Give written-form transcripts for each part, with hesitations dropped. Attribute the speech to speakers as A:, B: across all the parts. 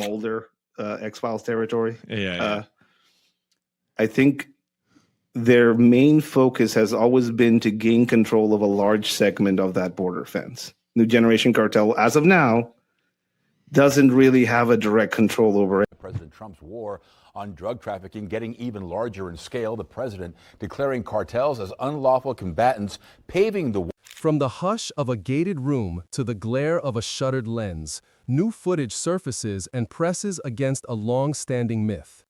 A: Mulder X-Files territory.
B: Yeah.
A: I think their main focus has always been to gain control of a large segment of that border fence. New Generation Cartel, as of now, doesn't really have a direct control over it.
C: President Trump's war on drug trafficking getting even larger in scale, the president declaring cartels as unlawful combatants, paving the way.
D: From the hush of a gated room to the glare of a shuttered lens, new footage surfaces and presses against a long-standing myth.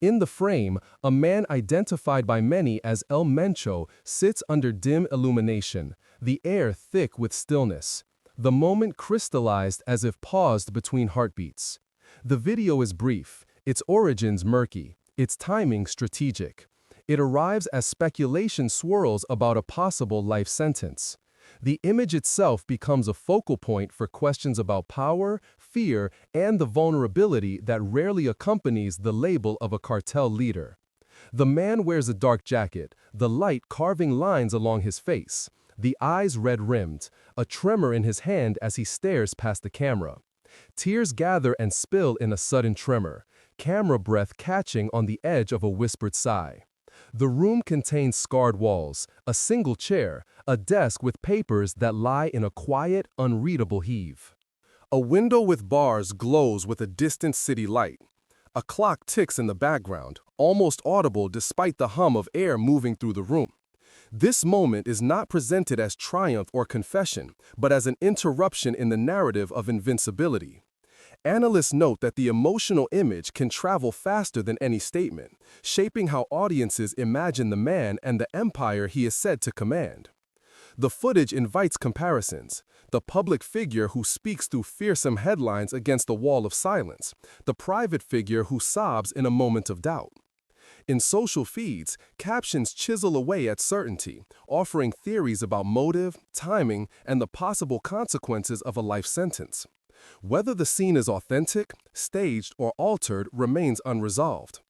D: In the frame, a man identified by many as El Mencho sits under dim illumination, the air thick with stillness. The moment crystallized as if paused between heartbeats. The video is brief, its origins murky, its timing strategic. It arrives as speculation swirls about a possible life sentence. The image itself becomes a focal point for questions about power, fear, and the vulnerability that rarely accompanies the label of a cartel leader. The man wears a dark jacket, the light carving lines along his face, the eyes red-rimmed, a tremor in his hand as he stares past the camera. Tears gather and spill in a sudden tremor, camera breath catching on the edge of a whispered sigh. The room contains scarred walls, a single chair, a desk with papers that lie in a quiet, unreadable heave. A window with bars glows with a distant city light. A clock ticks in the background, almost audible despite the hum of air moving through the room. This moment is not presented as triumph or confession, but as an interruption in the narrative of invincibility. Analysts note that the emotional image can travel faster than any statement, shaping how audiences imagine the man and the empire he is said to command. The footage invites comparisons. The public figure who speaks through fearsome headlines against a wall of silence, the private figure who sobs in a moment of doubt. In social feeds, captions chisel away at certainty, offering theories about motive, timing, and the possible consequences of a life sentence. Whether the scene is authentic, staged, or altered remains unresolved.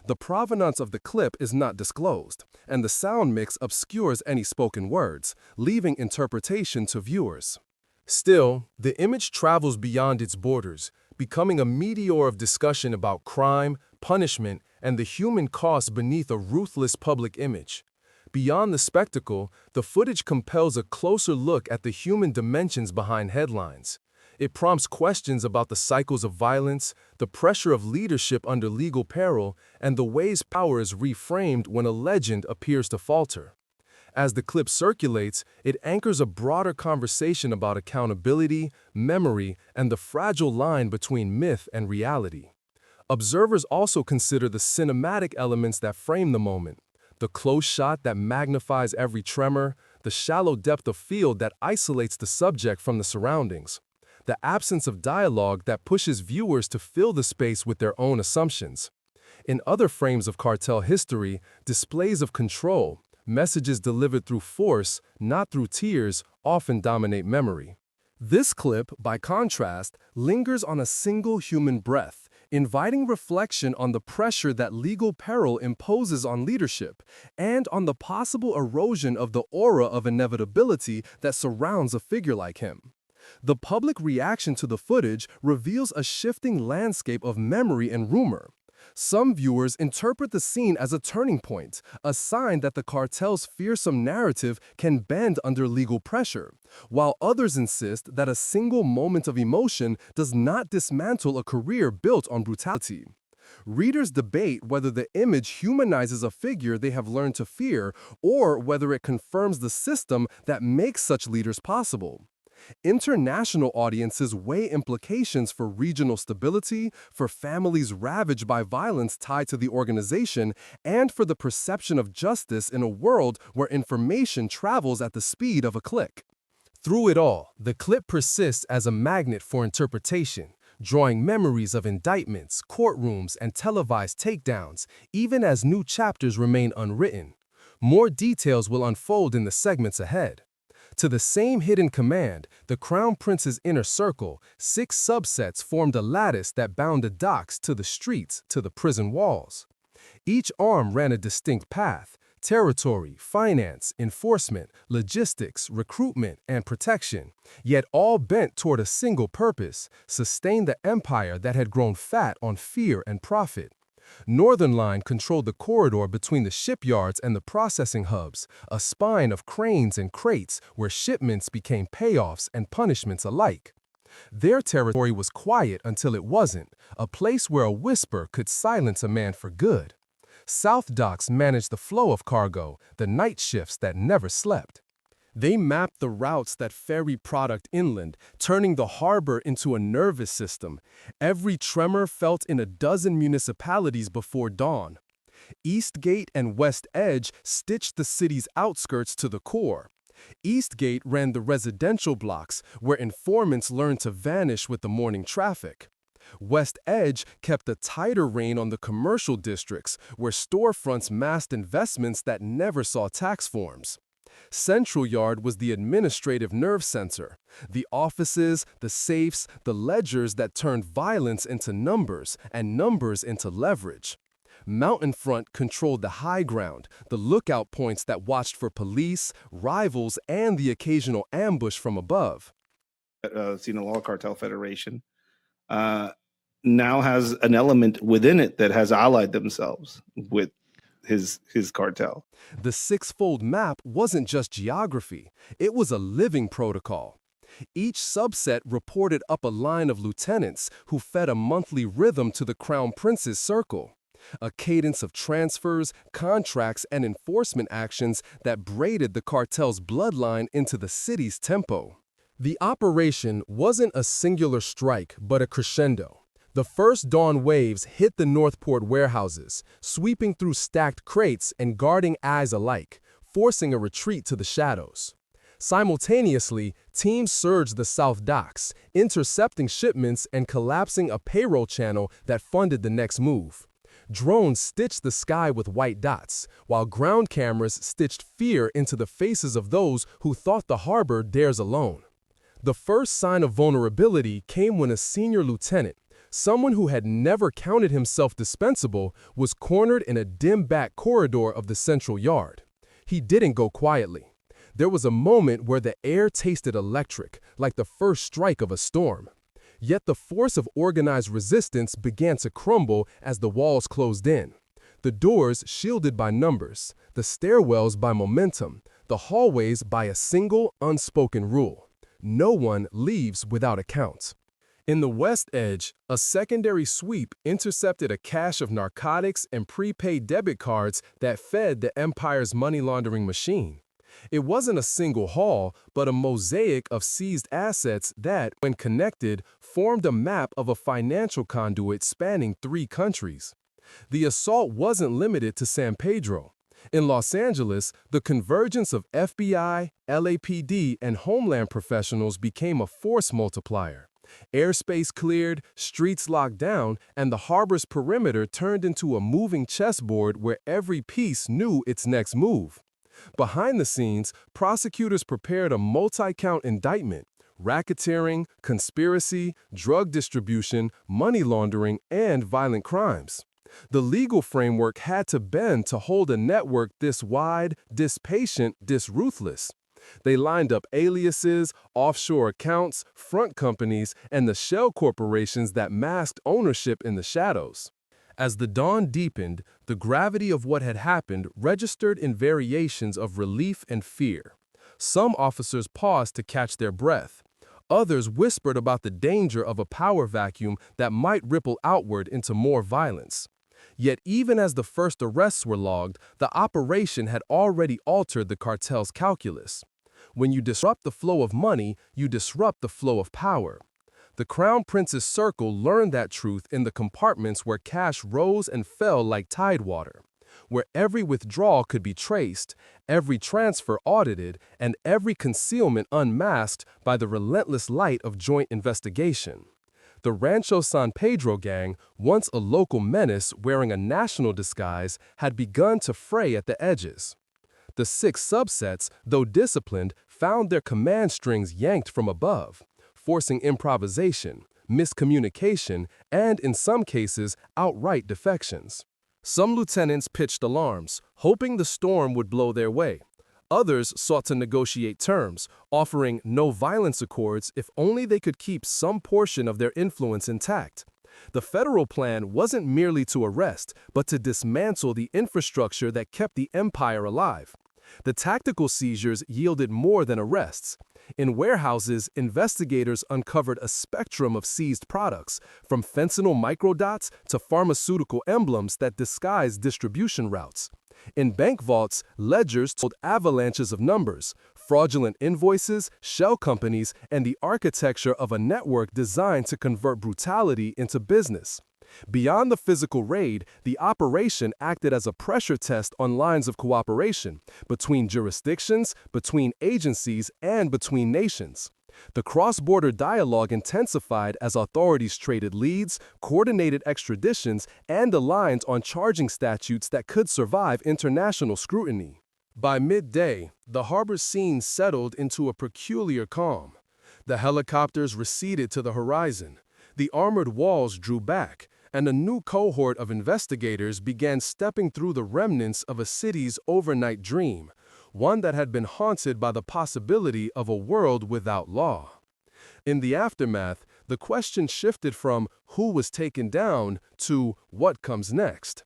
D: The provenance of the clip is not disclosed, and the sound mix obscures any spoken words, leaving interpretation to viewers. Still, the image travels beyond its borders, becoming a meteor of discussion about crime, punishment, and the human cost beneath a ruthless public image. Beyond the spectacle, the footage compels a closer look at the human dimensions behind headlines. It prompts questions about the cycles of violence, the pressure of leadership under legal peril, and the ways power is reframed when a legend appears to falter. As the clip circulates, it anchors a broader conversation about accountability, memory, and the fragile line between myth and reality. Observers also consider the cinematic elements that frame the moment, the close shot that magnifies every tremor, the shallow depth of field that isolates the subject from the surroundings, the absence of dialogue that pushes viewers to fill the space with their own assumptions. In other frames of cartel history, displays of control, messages delivered through force, not through tears, often dominate memory. This clip, by contrast, lingers on a single human breath, inviting reflection on the pressure that legal peril imposes on leadership, and on the possible erosion of the aura of inevitability that surrounds a figure like him. The public reaction to the footage reveals a shifting landscape of memory and rumor. Some viewers interpret the scene as a turning point, a sign that the cartel's fearsome narrative can bend under legal pressure, while others insist that a single moment of emotion does not dismantle a career built on brutality. Readers debate whether the image humanizes a figure they have learned to fear, or whether it confirms the system that makes such leaders possible. International audiences weigh implications for regional stability, for families ravaged by violence tied to the organization, and for the perception of justice in a world where information travels at the speed of a click. Through it all, the clip persists as a magnet for interpretation, drawing memories of indictments, courtrooms, and televised takedowns, even as new chapters remain unwritten. More details will unfold in the segments ahead. To the same hidden command, the Crown Prince's inner circle, 6 subsets formed a lattice that bound the docks to the streets to the prison walls. Each arm ran a distinct path, territory, finance, enforcement, logistics, recruitment, and protection, yet all bent toward a single purpose: sustain the empire that had grown fat on fear and profit. Northern Line controlled the corridor between the shipyards and the processing hubs, a spine of cranes and crates where shipments became payoffs and punishments alike. Their territory was quiet until it wasn't, a place where a whisper could silence a man for good. South Docks managed the flow of cargo, the night shifts that never slept. They mapped the routes that ferry product inland, turning the harbor into a nervous system. Every tremor felt in a dozen municipalities before dawn. Eastgate and West Edge stitched the city's outskirts to the core. Eastgate ran the residential blocks, where informants learned to vanish with the morning traffic. West Edge kept a tighter rein on the commercial districts, where storefronts masked investments that never saw tax forms. Central Yard was the administrative nerve center, the offices, the safes, the ledgers that turned violence into numbers and numbers into leverage. Mountain Front controlled the high ground, the lookout points that watched for police, rivals, and the occasional ambush from above.
A: Sinaloa Cartel Federation now has an element within it that has allied themselves with his cartel.
D: The six-fold map wasn't just geography, it was a living protocol. Each subset reported up a line of lieutenants who fed a monthly rhythm to the Crown Prince's circle, a cadence of transfers, contracts, and enforcement actions that braided the cartel's bloodline into the city's tempo. The operation wasn't a singular strike, but a crescendo. The first dawn waves hit the Northport warehouses, sweeping through stacked crates and guarding eyes alike, forcing a retreat to the shadows. Simultaneously, teams surged the South Docks, intercepting shipments and collapsing a payroll channel that funded the next move. Drones stitched the sky with white dots, while ground cameras stitched fear into the faces of those who thought the harbor theirs alone. The first sign of vulnerability came when a senior lieutenant, someone who had never counted himself dispensable, was cornered in a dim back corridor of the Central Yard. He didn't go quietly. There was a moment where the air tasted electric, like the first strike of a storm. Yet the force of organized resistance began to crumble as the walls closed in. The doors shielded by numbers, the stairwells by momentum, the hallways by a single unspoken rule: no one leaves without a count. In the West Edge, a secondary sweep intercepted a cache of narcotics and prepaid debit cards that fed the empire's money laundering machine. It wasn't a single haul, but a mosaic of seized assets that, when connected, formed a map of a financial conduit spanning 3 countries. The assault wasn't limited to San Pedro. In Los Angeles, the convergence of FBI, LAPD, and Homeland professionals became a force multiplier. Airspace cleared, streets locked down, and the harbor's perimeter turned into a moving chessboard where every piece knew its next move. Behind the scenes, prosecutors prepared a multi-count indictment: racketeering, conspiracy, drug distribution, money laundering, and violent crimes. The legal framework had to bend to hold a network this wide, this patient, this ruthless. They lined up aliases, offshore accounts, front companies, and the shell corporations that masked ownership in the shadows. As the dawn deepened, the gravity of what had happened registered in variations of relief and fear. Some officers paused to catch their breath. Others whispered about the danger of a power vacuum that might ripple outward into more violence. Yet even as the first arrests were logged, the operation had already altered the cartel's calculus. When you disrupt the flow of money, you disrupt the flow of power. The Crown Prince's circle learned that truth in the compartments where cash rose and fell like tidewater, where every withdrawal could be traced, every transfer audited, and every concealment unmasked by the relentless light of joint investigation. The Rancho San Pedro gang, once a local menace wearing a national disguise, had begun to fray at the edges. The 6 subsets, though disciplined, found their command strings yanked from above, forcing improvisation, miscommunication, and, in some cases, outright defections. Some lieutenants pitched alarms, hoping the storm would blow their way. Others sought to negotiate terms, offering no-violence accords if only they could keep some portion of their influence intact. The federal plan wasn't merely to arrest, but to dismantle the infrastructure that kept the empire alive. The tactical seizures yielded more than arrests. In warehouses, investigators uncovered a spectrum of seized products, from fentanyl microdots to pharmaceutical emblems that disguised distribution routes. In bank vaults, ledgers told avalanches of numbers, fraudulent invoices, shell companies, and the architecture of a network designed to convert brutality into business. Beyond the physical raid, the operation acted as a pressure test on lines of cooperation between jurisdictions, between agencies, and between nations. The cross-border dialogue intensified as authorities traded leads, coordinated extraditions, and aligned on charging statutes that could survive international scrutiny. By midday, the harbor scene settled into a peculiar calm. The helicopters receded to the horizon. The armored walls drew back, and a new cohort of investigators began stepping through the remnants of a city's overnight dream, one that had been haunted by the possibility of a world without law. In the aftermath, the question shifted from who was taken down to what comes next.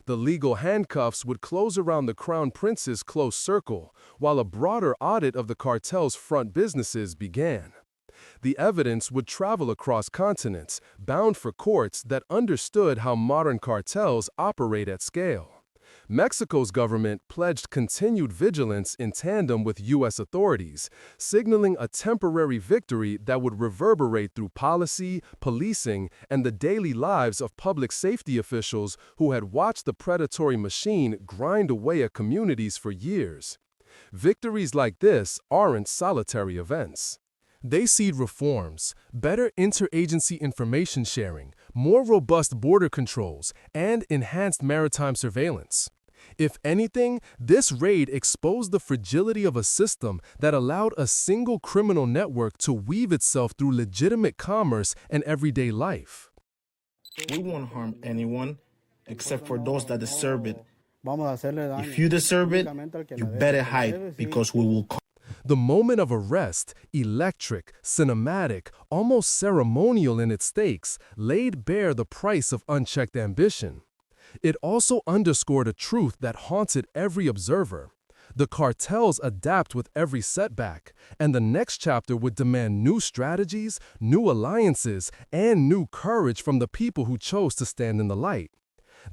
D: The legal handcuffs would close around the Crown Prince's close circle, while a broader audit of the cartel's front businesses began. The evidence would travel across continents, bound for courts that understood how modern cartels operate at scale. Mexico's government pledged continued vigilance in tandem with U.S. authorities, signaling a temporary victory that would reverberate through policy, policing, and the daily lives of public safety officials who had watched the predatory machine grind away at communities for years. Victories like this aren't solitary events. They seed reforms, better interagency information sharing, more robust border controls, and enhanced maritime surveillance. If anything, this raid exposed the fragility of a system that allowed a single criminal network to weave itself through legitimate commerce and everyday life.
B: We won't harm anyone except for those that deserve it. If you deserve it, you better hide because we will come.
D: The moment of arrest, electric, cinematic, almost ceremonial in its stakes, laid bare the price of unchecked ambition. It also underscored a truth that haunted every observer. The cartels adapt with every setback, and the next chapter would demand new strategies, new alliances, and new courage from the people who chose to stand in the light.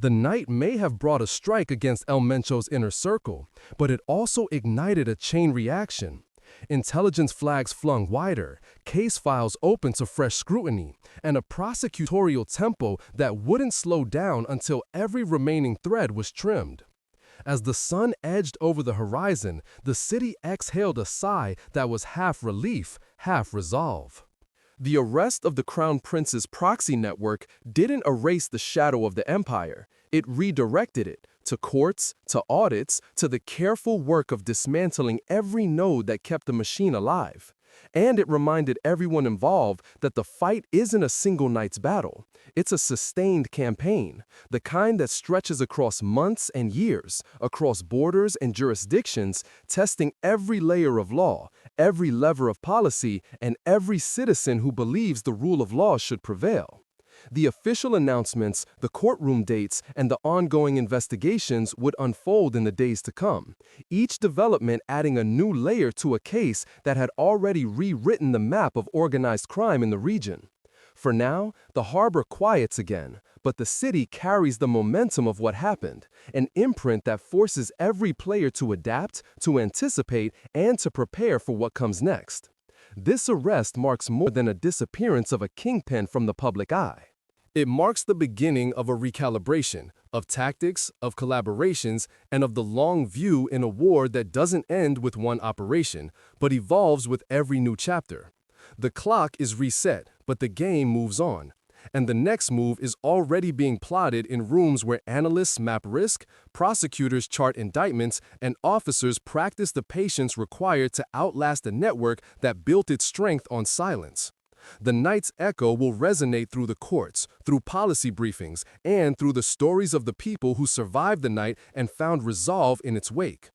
D: The night may have brought a strike against El Mencho's inner circle, but it also ignited a chain reaction. Intelligence flags flung wider, case files open to fresh scrutiny, and a prosecutorial tempo that wouldn't slow down until every remaining thread was trimmed. As the sun edged over the horizon, the city exhaled a sigh that was half relief, half resolve. The arrest of the Crown Prince's proxy network didn't erase the shadow of the empire. It redirected it to courts, to audits, to the careful work of dismantling every node that kept the machine alive. And it reminded everyone involved that the fight isn't a single night's battle. It's a sustained campaign, the kind that stretches across months and years, across borders and jurisdictions, testing every layer of law, every lever of policy, and every citizen who believes the rule of law should prevail. The official announcements, the courtroom dates, and the ongoing investigations would unfold in the days to come, each development adding a new layer to a case that had already rewritten the map of organized crime in the region. For now, the harbor quiets again, but the city carries the momentum of what happened, an imprint that forces every player to adapt, to anticipate, and to prepare for what comes next. This arrest marks more than a disappearance of a kingpin from the public eye. It marks the beginning of a recalibration, of tactics, of collaborations, and of the long view in a war that doesn't end with one operation, but evolves with every new chapter. The clock is reset, but the game moves on. And the next move is already being plotted in rooms where analysts map risk, prosecutors chart indictments, and officers practice the patience required to outlast a network that built its strength on silence. The night's echo will resonate through the courts, through policy briefings, and through the stories of the people who survived the night and found resolve in its wake.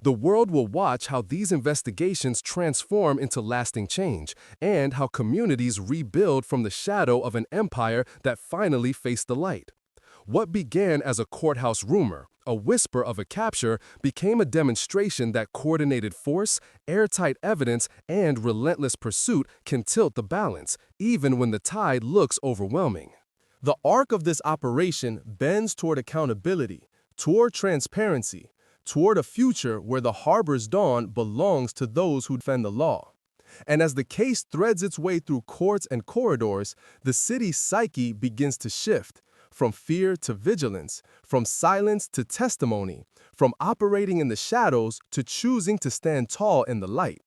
D: The world will watch how these investigations transform into lasting change, and how communities rebuild from the shadow of an empire that finally faced the light. What began as a courthouse rumor, a whisper of a capture, became a demonstration that coordinated force, airtight evidence, and relentless pursuit can tilt the balance, even when the tide looks overwhelming. The arc of this operation bends toward accountability, toward transparency, toward a future where the harbor's dawn belongs to those who defend the law. And as the case threads its way through courts and corridors, the city's psyche begins to shift, from fear to vigilance, from silence to testimony, from operating in the shadows to choosing to stand tall in the light.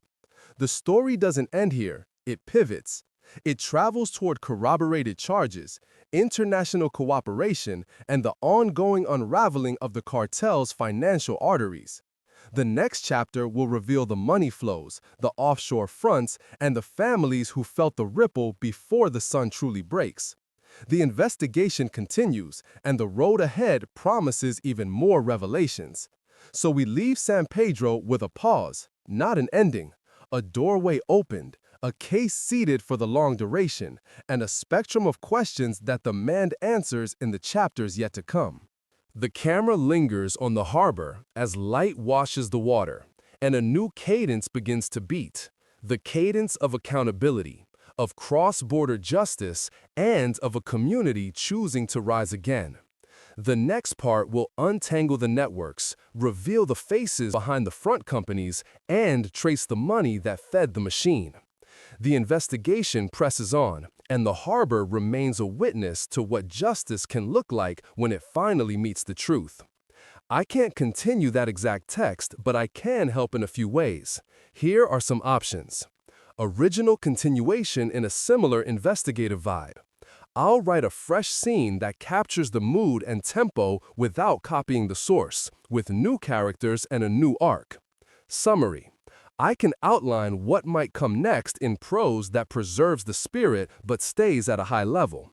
D: The story doesn't end here, it pivots. It travels toward corroborated charges, international cooperation, and the ongoing unraveling of the cartel's financial arteries. The next chapter will reveal the money flows, the offshore fronts, and the families who felt the ripple before the sun truly breaks. The investigation continues, and the road ahead promises even more revelations. So we leave San Pedro with a pause, not an ending, a doorway opened, a case seated for the long duration, and a spectrum of questions that demand answers in the chapters yet to come. The camera lingers on the harbor as light washes the water, and a new cadence begins to beat, the cadence of accountability, of cross-border justice, and of a community choosing to rise again. The next part will untangle the networks, reveal the faces behind the front companies, and trace the money that fed the machine. The investigation presses on, and the harbor remains a witness to what justice can look like when it finally meets the truth. I can't continue that exact text, but I can help in a few ways. Here are some options. Original continuation in a similar investigative vibe. I'll write a fresh scene that captures the mood and tempo without copying the source, with new characters and a new arc. Summary. I can outline what might come next in prose that preserves the spirit but stays at a high level.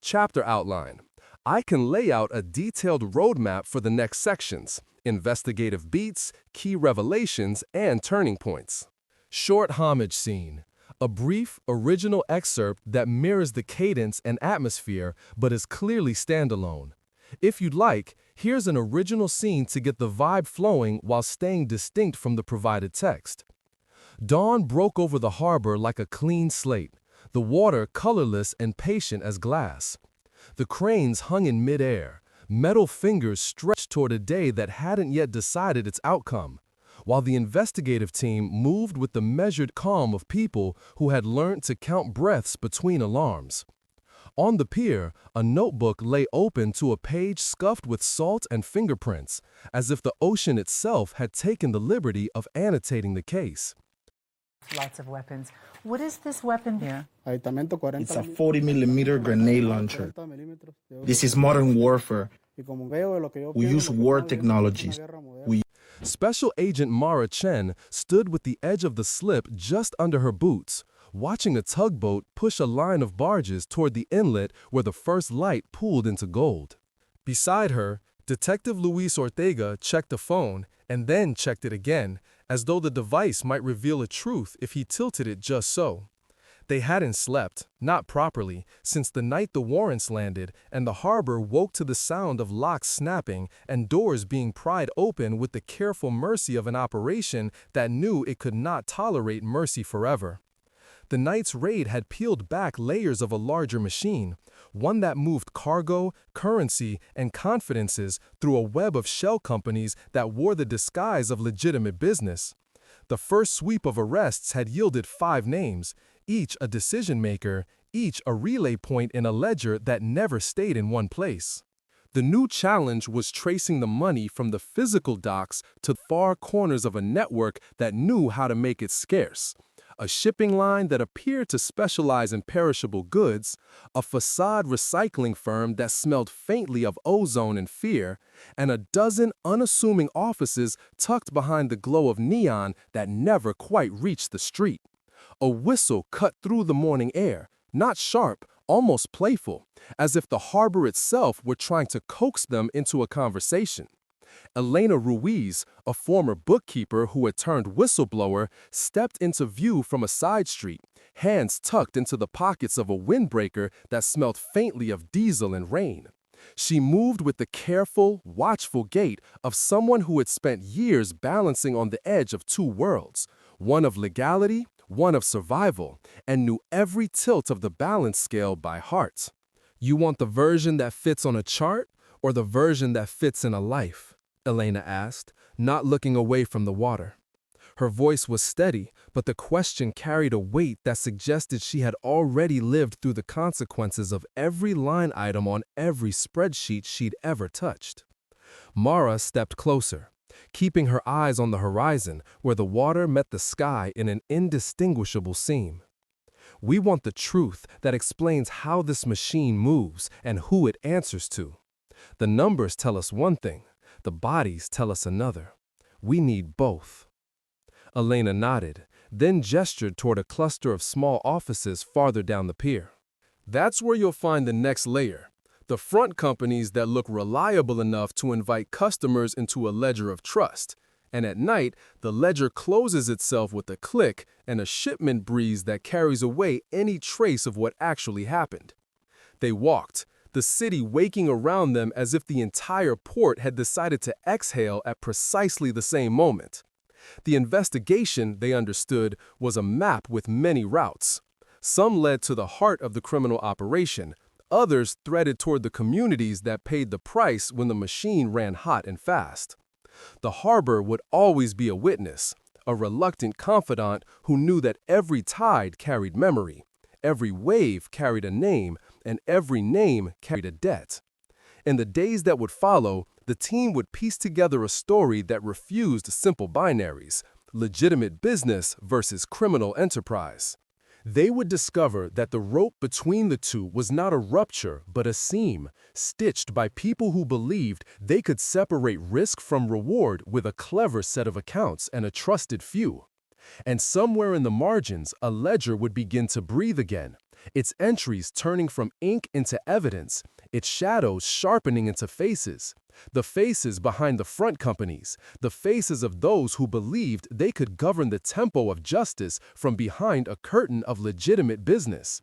D: Chapter outline. I can lay out a detailed roadmap for the next sections, investigative beats, key revelations, and turning points. Short homage scene. A brief, original excerpt that mirrors the cadence and atmosphere but is clearly standalone. If you'd like, here's an original scene to get the vibe flowing while staying distinct from the provided text. Dawn broke over the harbor like a clean slate, the water colorless and patient as glass. The cranes hung in midair, metal fingers stretched toward a day that hadn't yet decided its outcome, while the investigative team moved with the measured calm of people who had learned to count breaths between alarms. On the pier, a notebook lay open to a page scuffed with salt and fingerprints, as if the ocean itself had taken the liberty of annotating the case.
E: Lots of weapons. What is this weapon?
B: Yeah. It's a 40-millimeter grenade launcher. This is modern warfare. We use war technologies.
D: Special Agent Mara Chen stood with the edge of the slip just under her boots, watching a tugboat push a line of barges toward the inlet where the first light pooled into gold. Beside her, Detective Luis Ortega checked the phone and then checked it again, as though the device might reveal a truth if he tilted it just so. They hadn't slept, not properly, since the night the warrants landed, and the harbor woke to the sound of locks snapping and doors being pried open with the careful mercy of an operation that knew it could not tolerate mercy forever. The night's raid had peeled back layers of a larger machine, one that moved cargo, currency, and confidences through a web of shell companies that wore the disguise of legitimate business. The first sweep of arrests had yielded 5 names, each a decision-maker, each a relay point in a ledger that never stayed in one place. The new challenge was tracing the money from the physical docks to far corners of a network that knew how to make it scarce. A shipping line that appeared to specialize in perishable goods, a facade recycling firm that smelled faintly of ozone and fear, and a dozen unassuming offices tucked behind the glow of neon that never quite reached the street. A whistle cut through the morning air, not sharp, almost playful, as if the harbor itself were trying to coax them into a conversation. Elena Ruiz, a former bookkeeper who had turned whistleblower, stepped into view from a side street, hands tucked into the pockets of a windbreaker that smelled faintly of diesel and rain. She moved with the careful, watchful gait of someone who had spent years balancing on the edge of two worlds, one of legality, one of survival, and knew every tilt of the balance scale by heart. You want the version that fits on a chart or the version that fits in a life? Elena asked, not looking away from the water. Her voice was steady, but the question carried a weight that suggested she had already lived through the consequences of every line item on every spreadsheet she'd ever touched. Mara stepped closer, keeping her eyes on the horizon where the water met the sky in an indistinguishable seam. We want the truth that explains how this machine moves and who it answers to. The numbers tell us one thing, the bodies tell us another. We need both. Elena nodded, then gestured toward a cluster of small offices farther down the pier. That's where you'll find the next layer, the front companies that look reliable enough to invite customers into a ledger of trust. And at night, the ledger closes itself with a click and a shipment breeze that carries away any trace of what actually happened. They walked, the city waking around them as if the entire port had decided to exhale at precisely the same moment. The investigation, they understood, was a map with many routes. Some led to the heart of the criminal operation, others threaded toward the communities that paid the price when the machine ran hot and fast. The harbor would always be a witness, a reluctant confidant who knew that every tide carried memory, every wave carried a name, and every name carried a debt. In the days that would follow, the team would piece together a story that refused simple binaries, legitimate business versus criminal enterprise. They would discover that the rope between the two was not a rupture but a seam, stitched by people who believed they could separate risk from reward with a clever set of accounts and a trusted few. And somewhere in the margins, a ledger would begin to breathe again, its entries turning from ink into evidence, its shadows sharpening into faces. The faces behind the front companies, the faces of those who believed they could govern the tempo of justice from behind a curtain of legitimate business.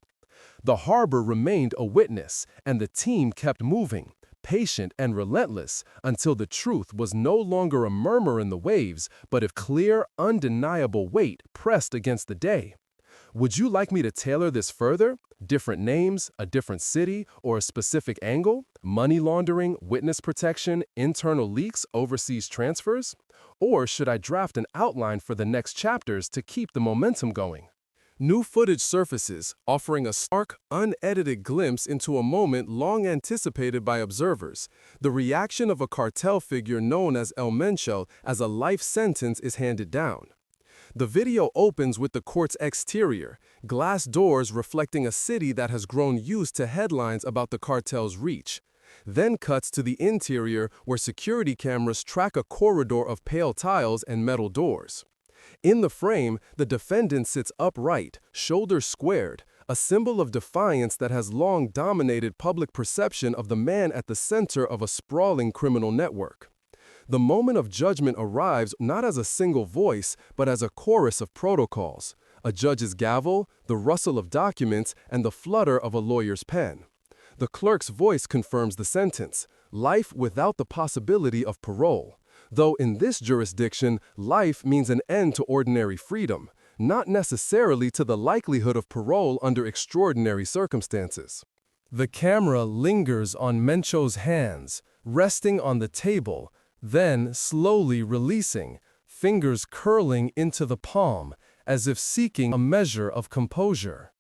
D: The harbor remained a witness, and the team kept moving, patient and relentless, until the truth was no longer a murmur in the waves, but a clear, undeniable weight pressed against the day. Would you like me to tailor this further? Different names, a different city, or a specific angle? Money laundering, witness protection, internal leaks, overseas transfers? Or should I draft an outline for the next chapters to keep the momentum going? New footage surfaces, offering a stark, unedited glimpse into a moment long anticipated by observers. The reaction of a cartel figure known as El Mencho as a life sentence is handed down. The video opens with the court's exterior, glass doors reflecting a city that has grown used to headlines about the cartel's reach. Then cuts to the interior where security cameras track a corridor of pale tiles and metal doors. In the frame, the defendant sits upright, shoulders squared, a symbol of defiance that has long dominated public perception of the man at the center of a sprawling criminal network. The moment of judgment arrives not as a single voice, but as a chorus of protocols, a judge's gavel, the rustle of documents, and the flutter of a lawyer's pen. The clerk's voice confirms the sentence, life without the possibility of parole. Though in this jurisdiction, life means an end to ordinary freedom, not necessarily to the likelihood of parole under extraordinary circumstances. The camera lingers on Mencho's hands, resting on the table, then slowly releasing, fingers curling into the palm, as if seeking a measure of composure.